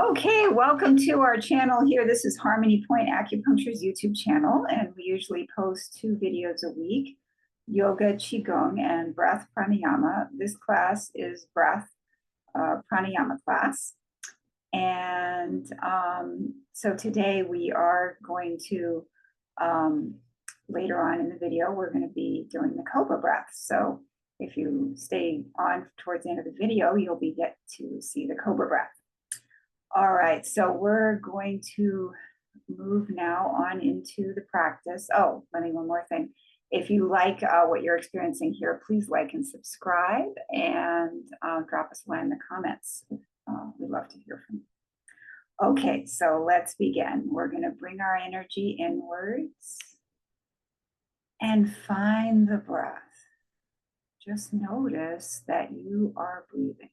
Okay, welcome to our channel here. This is Harmony Point Acupuncture's YouTube channel, and we usually post 2 videos a week, yoga, qigong, and breath pranayama. This class is breath pranayama class. And so today we are going to, later on in the video, we're going to be doing the Cobra breath. So if you stay on towards the end of the video, you'll get to see the Cobra breath. All right, so we're going to move now on into the practice. Oh, let me one more thing. If you like what you're experiencing here, please like and subscribe, and drop us a line in the comments. We'd love to hear from you. Okay, so let's begin. We're going to bring our energy inwards and find the breath. Just notice that you are breathing.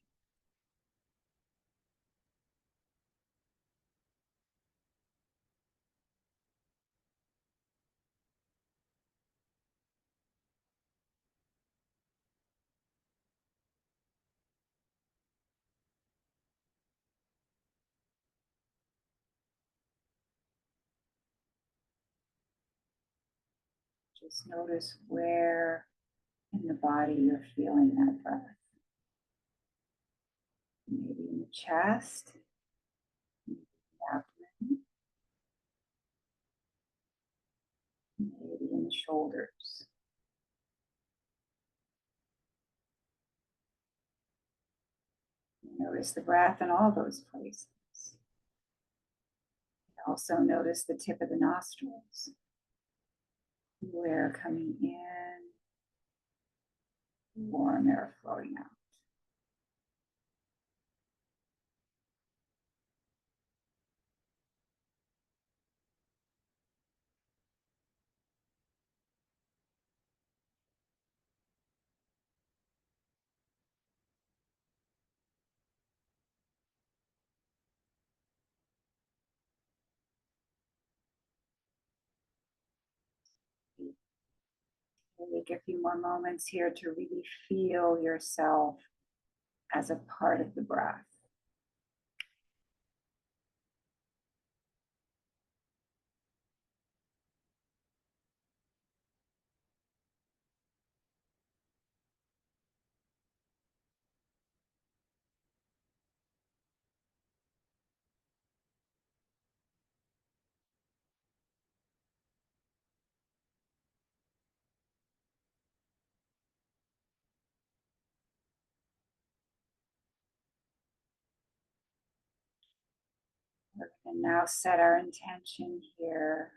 Just notice where in the body you're feeling that breath. Maybe in the chest, maybe the abdomen, maybe in the shoulders. Notice the breath in all those places. Also notice the tip of the nostrils. Cool air coming in, warm air flowing out. Take a few more moments here to really feel yourself as a part of the breath. We're going to now set our intention here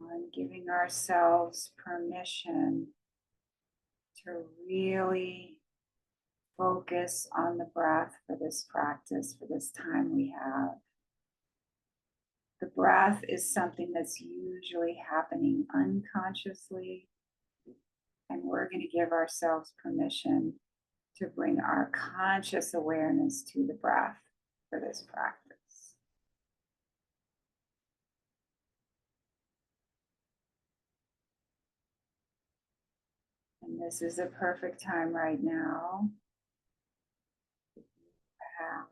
on giving ourselves permission to really focus on the breath for this practice, for this time we have. The breath is something that's usually happening unconsciously, and we're going to give ourselves permission to bring our conscious awareness to the breath for this practice. And this is a perfect time right now to have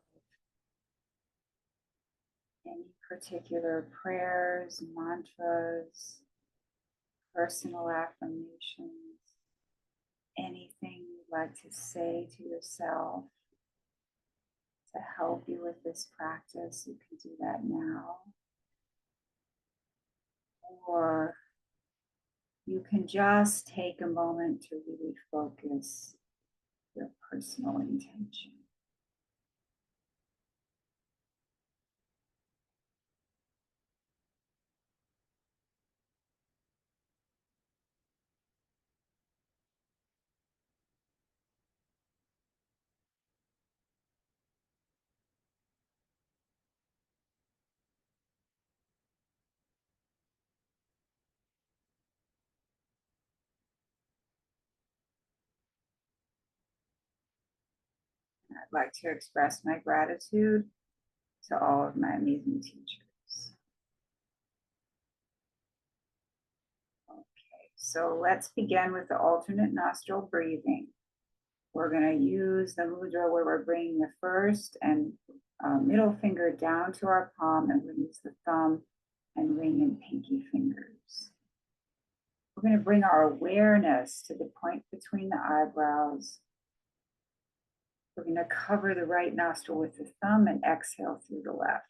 any particular prayers, mantras, personal affirmations, anything you'd like to say to yourself to help you with this practice. You can do that now. Or you can just take a moment to really focus your personal intention. I'd like to express my gratitude to all of my amazing teachers. Okay, so let's begin with the alternate nostril breathing. We're going to use the mudra where we're bringing the first and middle finger down to our palm, and we'll use the thumb and ring and pinky fingers. We're going to bring our awareness to the point between the eyebrows. We're going to cover the right nostril with the thumb and exhale through the left.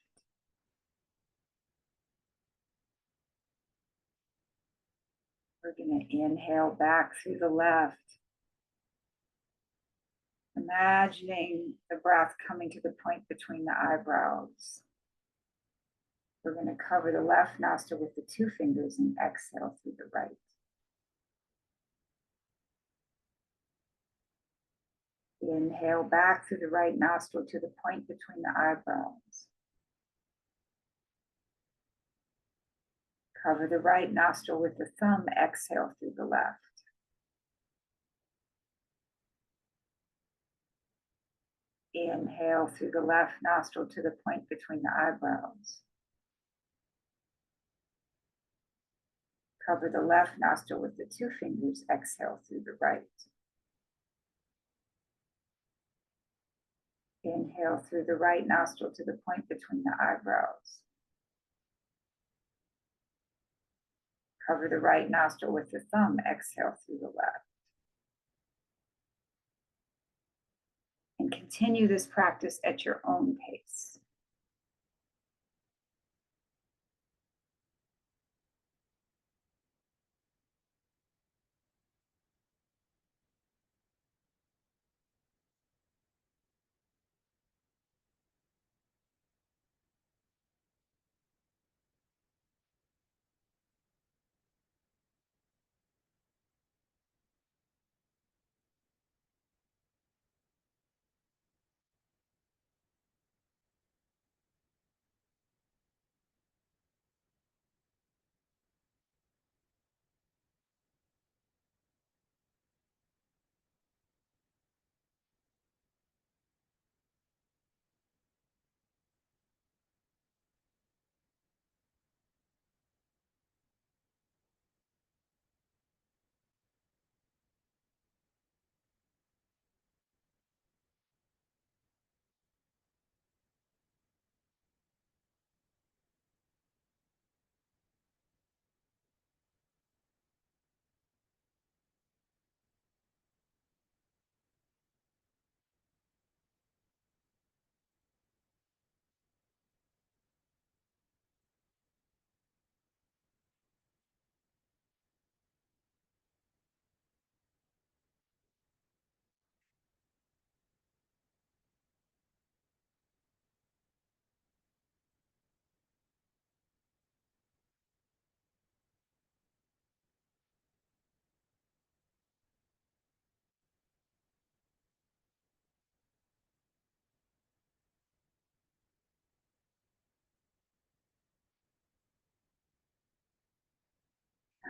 We're going to inhale back through the left, imagining the breath coming to the point between the eyebrows. We're going to cover the left nostril with the two fingers and exhale through the right. Inhale back through the right nostril to the point between the eyebrows. Cover the right nostril with the thumb, exhale through the left. Inhale through the left nostril to the point between the eyebrows. Cover the left nostril with the two fingers, exhale through the right. Inhale through the right nostril to the point between the eyebrows. Cover the right nostril with the thumb, exhale through the left. And continue this practice at your own pace.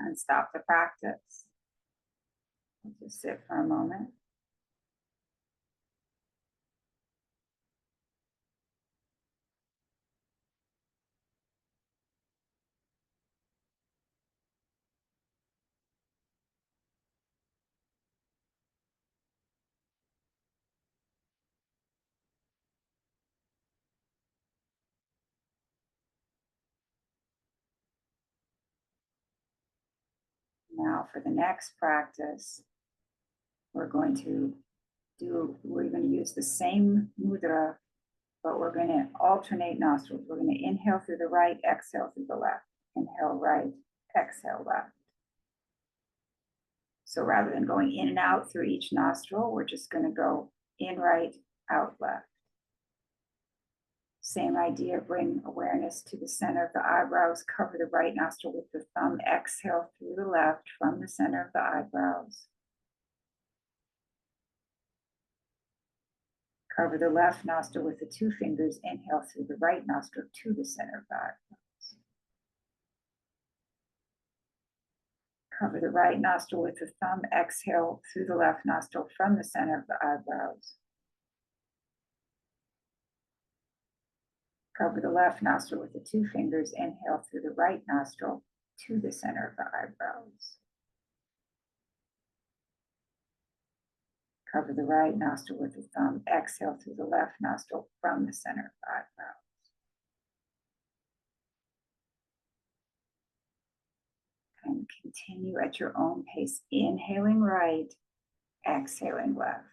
And stop the practice. Just sit for a moment. Now for the next practice, we're going to use the same mudra, but we're going to alternate nostrils. We're going to inhale through the right, exhale through the left. Inhale right, exhale left. So rather than going in and out through each nostril, we're just going to go in right, out left. Same idea, bring awareness to the center of the eyebrows, cover the right nostril with the thumb, exhale through the left from the center of the eyebrows. Cover the left nostril with the two fingers, inhale through the right nostril to the center of the eyebrows. Cover the right nostril with the thumb, exhale through the left nostril from the center of the eyebrows. Cover the left nostril with the two fingers, inhale through the right nostril to the center of the eyebrows. Cover the right nostril with the thumb. Exhale through the left nostril from the center of eyebrow. And continue at your own pace. Inhaling right, exhaling left.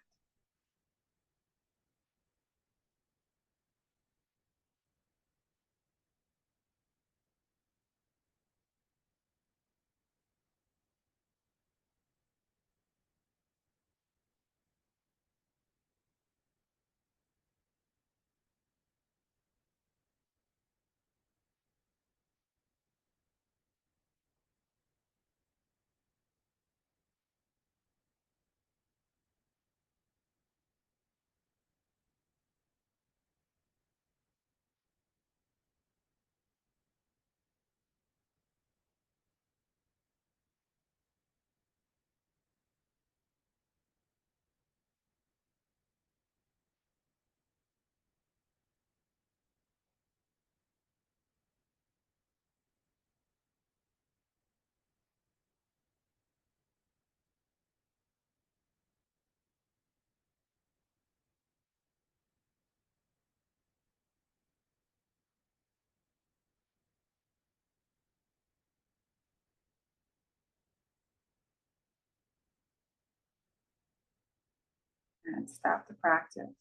And stop the practice.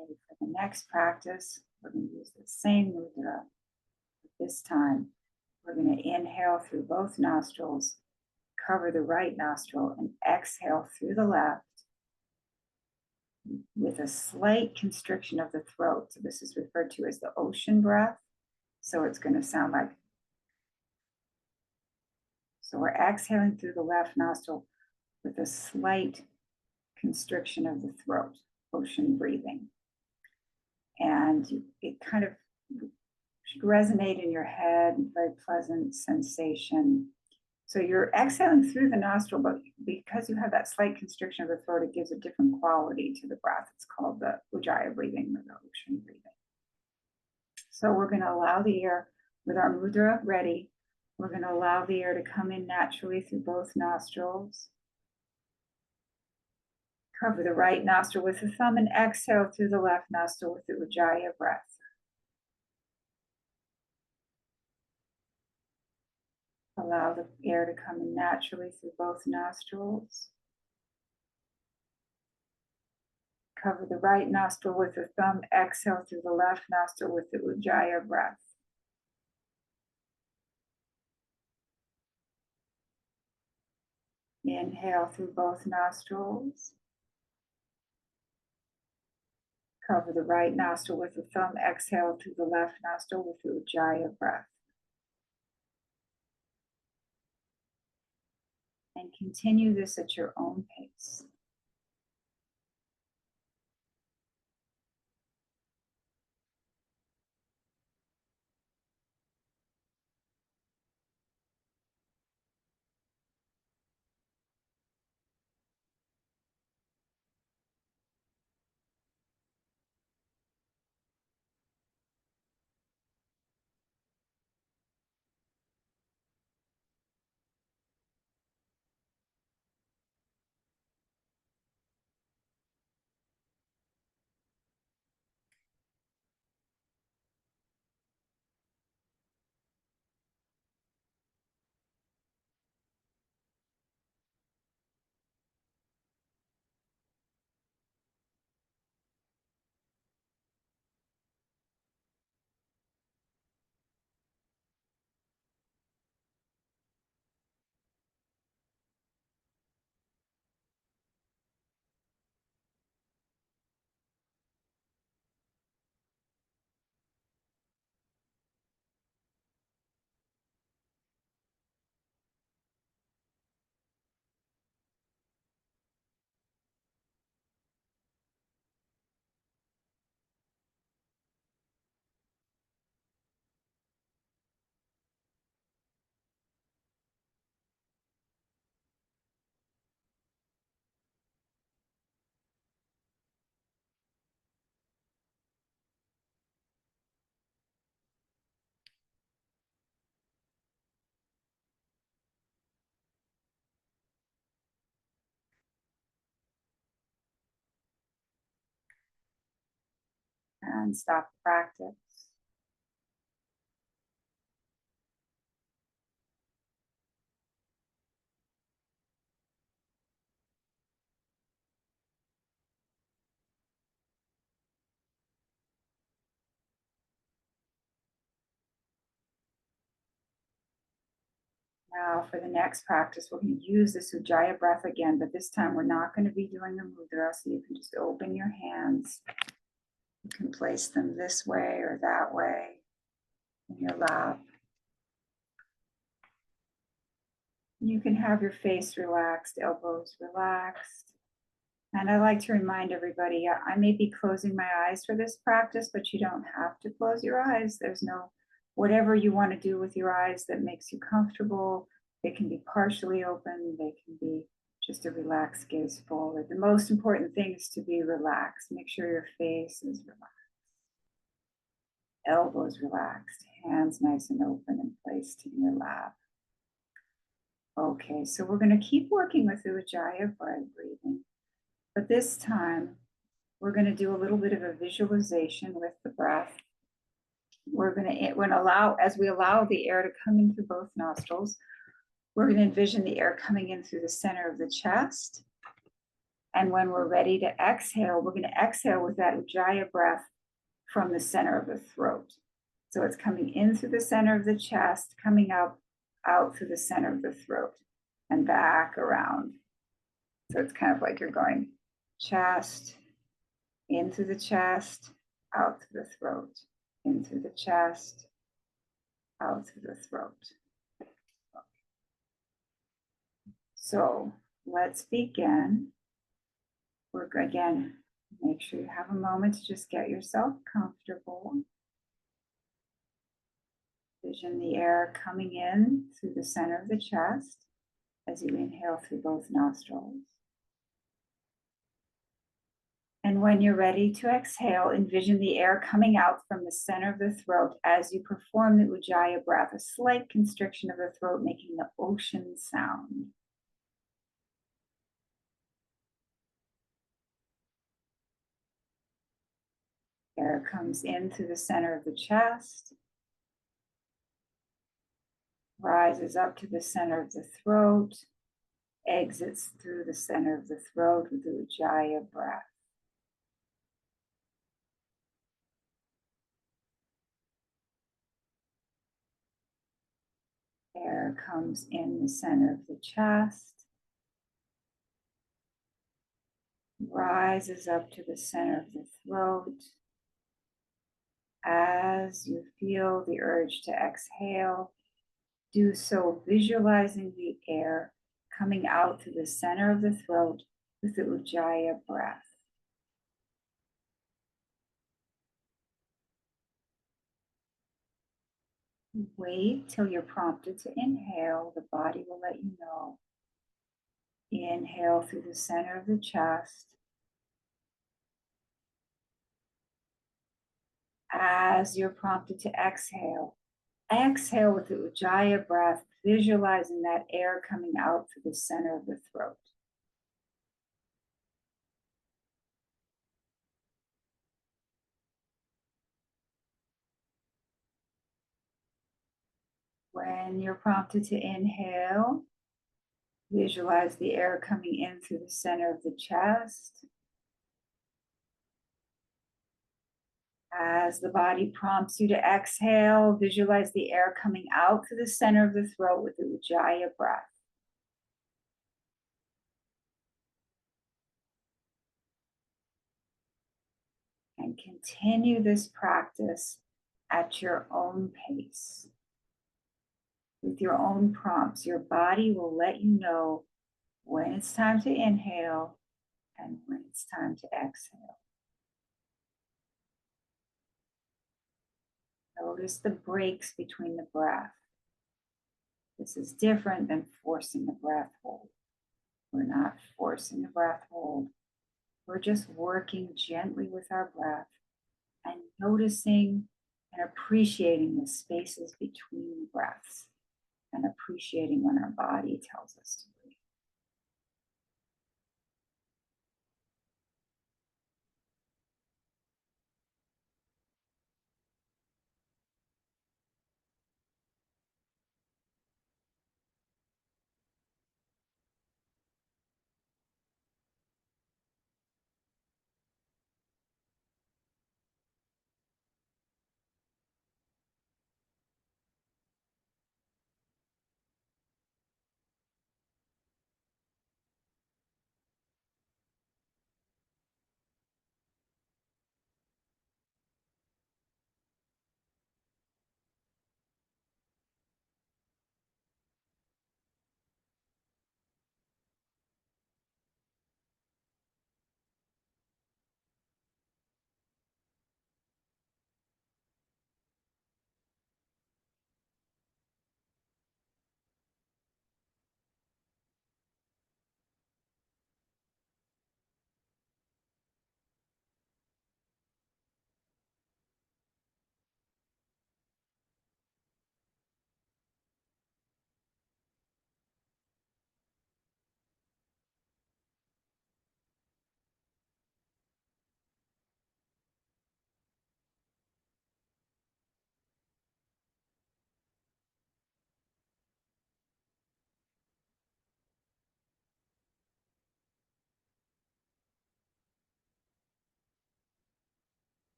Okay, for the next practice, we're going to use the same mudra. This time, we're going to inhale through both nostrils, cover the right nostril, and exhale through the left with a slight constriction of the throat. So this is referred to as the ocean breath. So it's going to sound like, so we're exhaling through the left nostril with a slight constriction of the throat, ocean breathing. And it kind of should resonate in your head, very pleasant sensation. So you're exhaling through the nostril, but because you have that slight constriction of the throat, it gives a different quality to the breath. It's called the Ujjayi breathing or the ocean breathing. So we're going to allow the air, with our mudra ready, we're going to allow the air to come in naturally through both nostrils. Cover the right nostril with the thumb and exhale through the left nostril with the Ujjayi breath. Allow the air to come in naturally through both nostrils. Cover the right nostril with the thumb, exhale through the left nostril with the Ujjayi breath. Inhale through both nostrils. Cover the right nostril with the thumb, exhale through the left nostril with the Ujjayi breath. And continue this at your own pace. and stop practice. Now for the next practice, we're going to use this Ujjayi breath again, but this time we're not going to be doing the mudra, so you can just open your hands. You can place them this way or that way in your lap. You can have your face relaxed, elbows relaxed. And I like to remind everybody, I may be closing my eyes for this practice, but you don't have to close your eyes. There's no, whatever you want to do with your eyes that makes you comfortable. They can be partially open. They can be just a relaxed gaze forward. The most important thing is to be relaxed. Make sure your face is relaxed. Elbows relaxed, hands nice and open and placed in your lap. Okay, so we're going to keep working with the Ujjayi breathing. But this time, we're going to do a little bit of a visualization with the breath. We're going to allow, as we allow the air to come in through both nostrils, we're going to envision the air coming in through the center of the chest. And when we're ready to exhale, we're going to exhale with that Ujjayi breath from the center of the throat. So it's coming in through the center of the chest, coming up, out through the center of the throat, and back around. So it's kind of like you're going chest, in through the chest, out through the throat, in through the chest, out through the throat. So let's begin. We're again, make sure you have a moment to just get yourself comfortable. Vision the air coming in through the center of the chest as you inhale through both nostrils. And when you're ready to exhale, envision the air coming out from the center of the throat as you perform the Ujjayi breath, a slight constriction of the throat, making the ocean sound. Air comes in through the center of the chest, rises up to the center of the throat, exits through the center of the throat with the Ujjayi breath. Air comes in the center of the chest, rises up to the center of the throat. As you feel the urge to exhale, do so visualizing the air coming out through the center of the throat with the Ujjayi breath. Wait till you're prompted to inhale. The body will let you know. Inhale through the center of the chest. As you're prompted to exhale, exhale with the Ujjayi breath, visualizing that air coming out through the center of the throat. When you're prompted to inhale, visualize the air coming in through the center of the chest. As the body prompts you to exhale, visualize the air coming out through the center of the throat with the Ujjayi breath. And continue this practice at your own pace. With your own prompts, your body will let you know when it's time to inhale and when it's time to exhale. Notice the breaks between the breath. This is different than forcing the breath hold. We're not forcing the breath hold. We're just working gently with our breath and noticing and appreciating the spaces between the breaths and appreciating when our body tells us to breathe.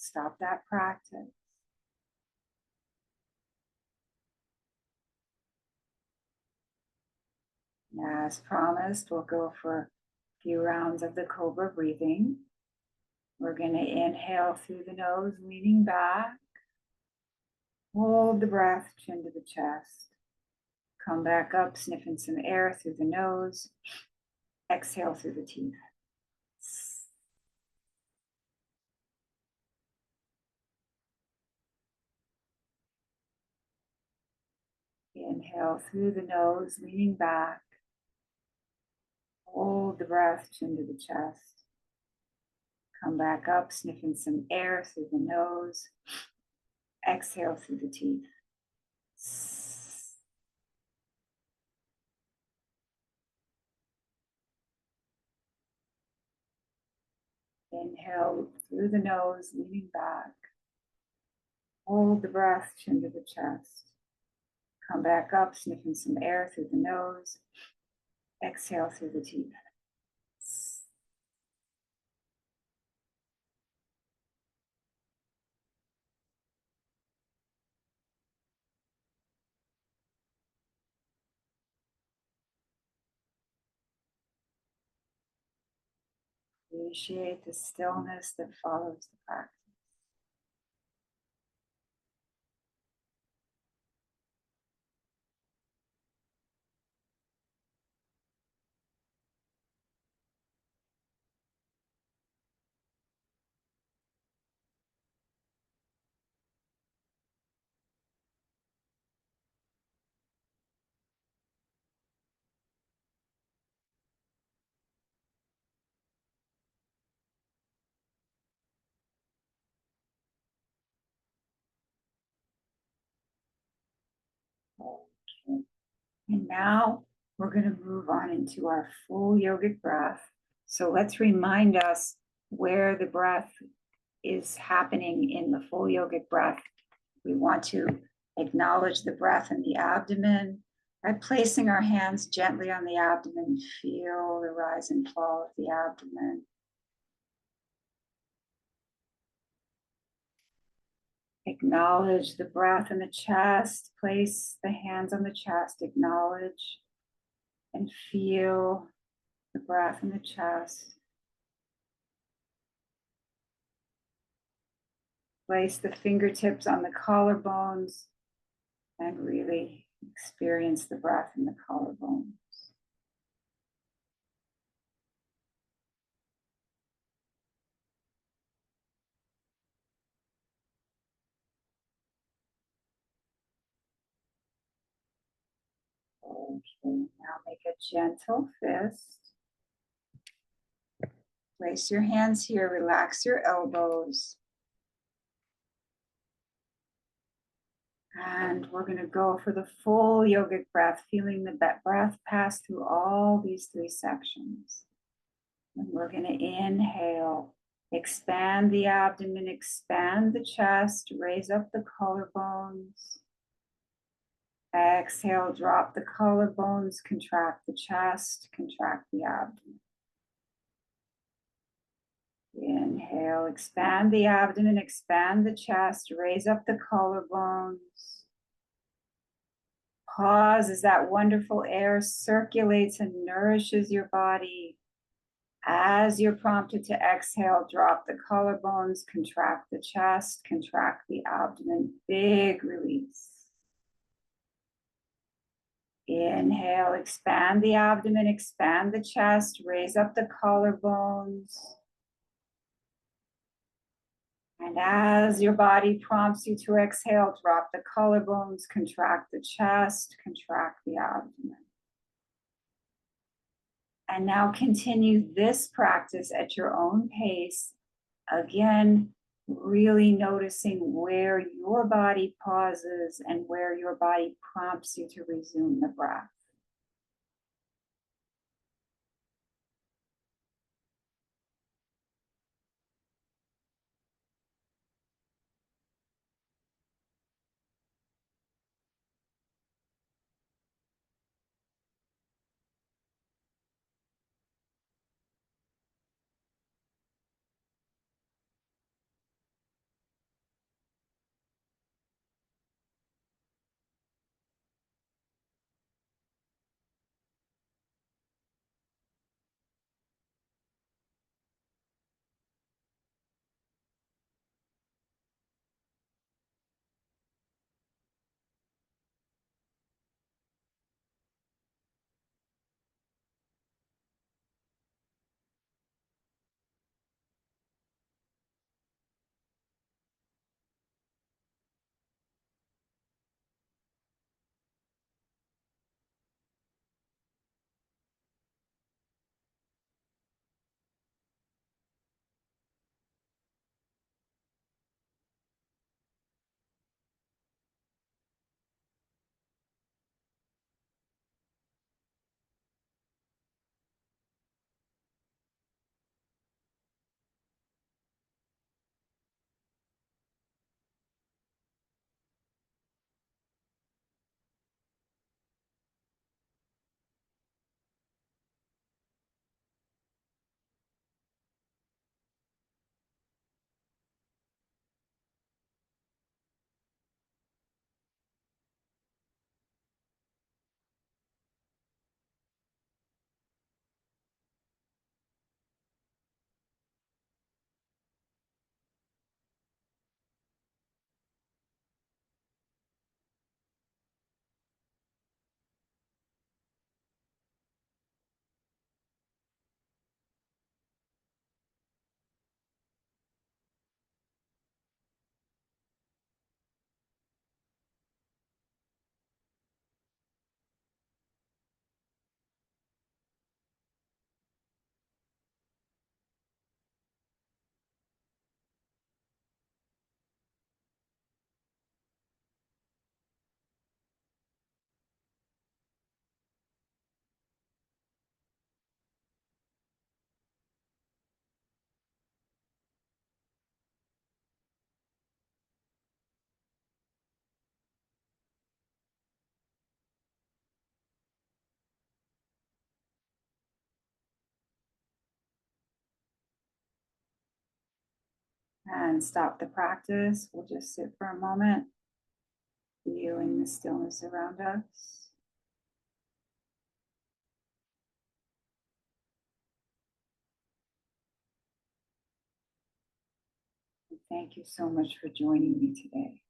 stop that practice. As promised, we'll go for a few rounds of the Cobra breathing. We're going to inhale through the nose, leaning back. Hold the breath, chin to the chest. Come back up, sniffing some air through the nose. Exhale through the teeth. Inhale through the nose, leaning back. Hold the breath, chin to the chest. Come back up, sniffing some air through the nose. Exhale through the teeth. Inhale through the nose, leaning back. Hold the breath, chin to the chest. Come back up, sniffing some air through the nose. Exhale through the teeth. Appreciate the stillness that follows the practice. Okay. And now we're going to move on into our full yogic breath. So let's remind us where the breath is happening in the full yogic breath. We want to acknowledge the breath in the abdomen by placing our hands gently on the abdomen. Feel the rise and fall of the abdomen. Acknowledge the breath in the chest. Place the hands on the chest. Acknowledge and feel the breath in the chest. Place the fingertips on the collarbones and really experience the breath in the collarbones. Okay, now make a gentle fist. Place your hands here, relax your elbows. And we're going to go for the full yogic breath, feeling the breath pass through all these three sections. And we're going to inhale, expand the abdomen, expand the chest, raise up the collarbones. Exhale, drop the collarbones, contract the chest, contract the abdomen. Inhale, expand the abdomen, expand the chest, raise up the collarbones. Pause as that wonderful air circulates and nourishes your body. As you're prompted to exhale, drop the collarbones, contract the chest, contract the abdomen, big release. Inhale, expand the abdomen, expand the chest, raise up the collarbones. And as your body prompts you to exhale, drop the collarbones, contract the chest, contract the abdomen. And now continue this practice at your own pace. Again, really noticing where your body pauses and where your body prompts you to resume the breath. and stop the practice. We'll just sit for a moment, feeling the stillness around us. And thank you so much for joining me today.